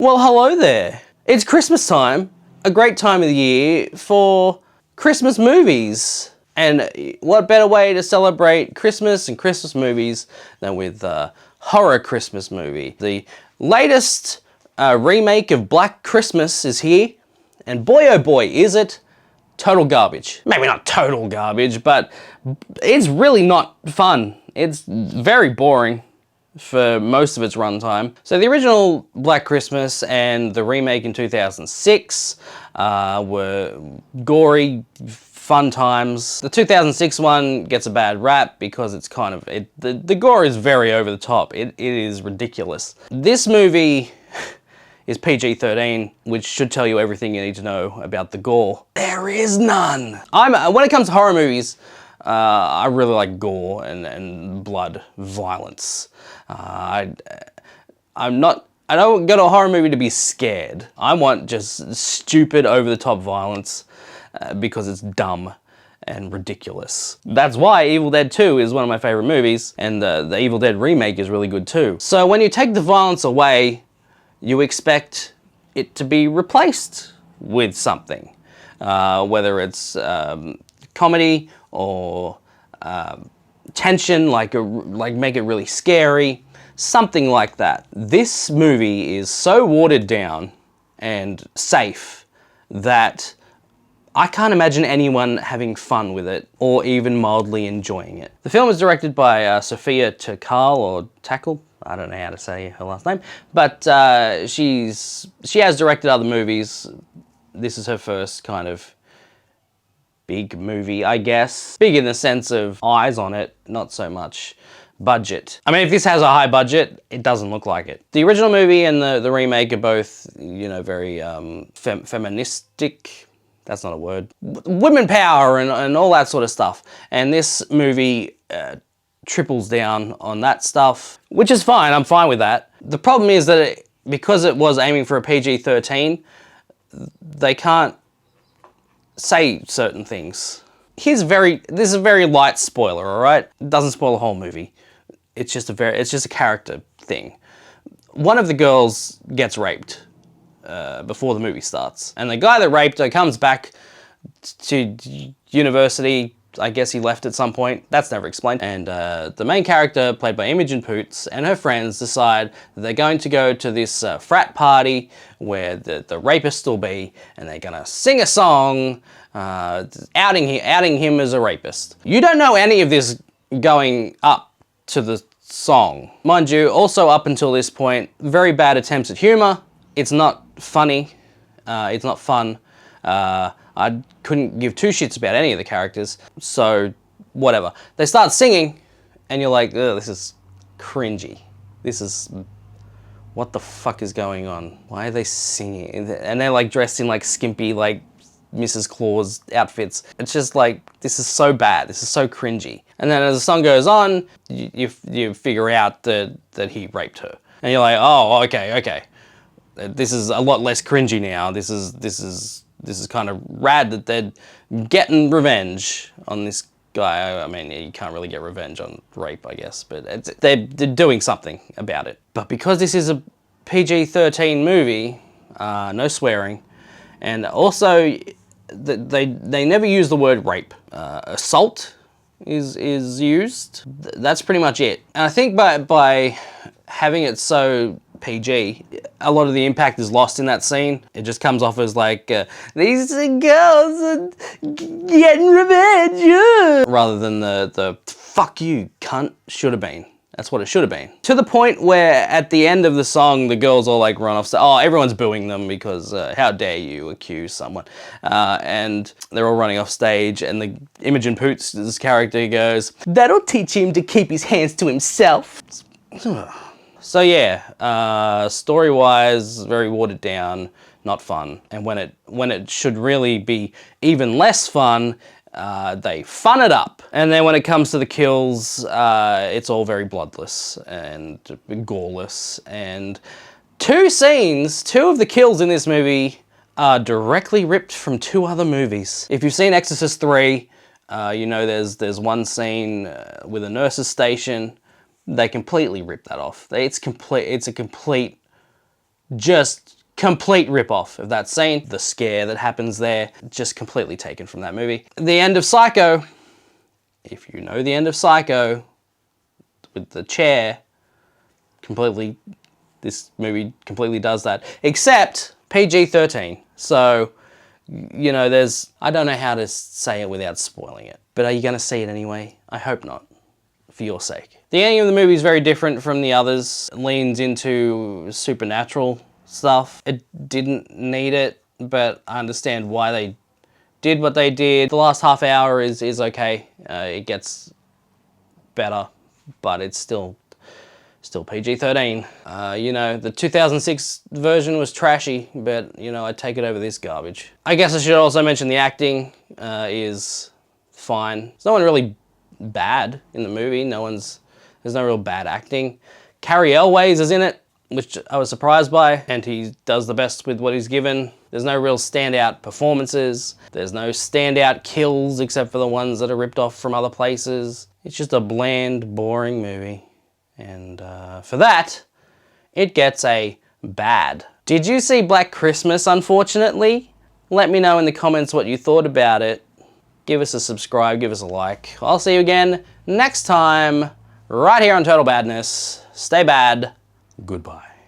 Well, hello there. It's Christmas time, a great time of the year for Christmas movies. And what better way to celebrate Christmas and Christmas movies than with a horror Christmas movie. The latest remake of Black Christmas is here, and boy oh boy is it total garbage. Maybe not total garbage, but it's really not fun. It's very boring for most of its runtime. So the original Black Christmas and the remake in 2006 were gory, fun times. The 2006 one gets a bad rap because it's kind of, the gore is very over the top. It is ridiculous. This movie is PG-13, which should tell you everything you need to know about the gore. There is none. When it comes to horror movies, I really like gore and blood, violence. I don't go to a horror movie to be scared. I want just stupid, over-the-top violence because it's dumb and ridiculous. That's why Evil Dead 2 is one of my favorite movies, and the Evil Dead remake is really good too. So when you take the violence away, you expect it to be replaced with something, whether it's comedy or tension, like make it really scary, something like that. This movie is so watered down and safe that I can't imagine anyone having fun with it or even mildly enjoying it. The film is directed by Sofia Coppola, I don't know how to say her last name, but she has directed other movies. This is her first kind of big movie, I guess. Big in the sense of eyes on it, not so much budget. I mean, if this has a high budget, it doesn't look like it. The original movie and the remake are both, you know, very feministic. That's not a word. Women power and all that sort of stuff. And this movie triples down on that stuff, which is fine. I'm fine with that. The problem is that because it was aiming for a PG-13, they can't say certain things. This is a very light spoiler, all right? It doesn't spoil the whole movie. It's just a character thing. One of the girls gets raped before the movie starts, and the guy that raped her comes back to university. I guess he left at some point. That's never explained. And the main character, played by Imogen Poots, and her friends decide that they're going to go to this frat party where the rapist will be, and they're gonna sing a song outing him as a rapist. You don't know any of this going up to the song. Mind you, also up until this point, very bad attempts at humor. It's not funny. It's not fun. I couldn't give two shits about any of the characters, so whatever. They start singing, and you're like, ugh, this is cringy. What the fuck is going on? Why are they singing? And they're like dressed in like skimpy, like Mrs. Claus outfits. It's just like, this is so bad. This is so cringy. And then as the song goes on, you figure out that he raped her. And you're like, oh, okay. This is a lot less cringy now. This is kind of rad that they're getting revenge on this guy. I mean, you can't really get revenge on rape, I guess, but they're doing something about it. But because this is a PG-13 movie, no swearing, and also they never use the word rape. Assault is used. That's pretty much it. And I think by having it so PG, a lot of the impact is lost in that scene. It just comes off as like, these girls are getting revenge, rather than the fuck you, cunt, should have been. That's what it should have been. To the point where at the end of the song, the girls all like run off. Oh, everyone's booing them because how dare you accuse someone. And they're all running off stage, and the Imogen Poots' character goes, that'll teach him to keep his hands to himself. So yeah, story-wise, very watered down, not fun. And when it should really be even less fun, they fun it up. And then when it comes to the kills, it's all very bloodless and goreless. And two of the kills in this movie are directly ripped from two other movies. If you've seen Exorcist 3, you know there's one scene with a nurse's station. They completely rip that off. It's a complete just complete rip-off of that scene. The scare that happens there, just completely taken from that movie. The end of Psycho, if you know the end of Psycho, with the chair, this movie completely does that, except PG-13. So, you know, I don't know how to say it without spoiling it, but are you going to see it anyway? I hope not, for your sake. The ending of the movie is very different from the others. It leans into supernatural stuff. It didn't need it, but I understand why they did what they did. The last half hour is okay. It gets better, but it's still PG-13. You know, the 2006 version was trashy, but, you know, I'd take it over this garbage. I guess I should also mention the acting is fine. There's no one really bad in the movie. There's no real bad acting. Carrie Elways is in it, which I was surprised by, and he does the best with what he's given. There's no real standout performances. There's no standout kills except for the ones that are ripped off from other places. It's just a bland, boring movie. And for that, it gets a bad. Did you see Black Christmas, unfortunately? Let me know in the comments what you thought about it. Give us a subscribe, give us a like. I'll see you again next time, right here on Total Badness. Stay bad. Goodbye.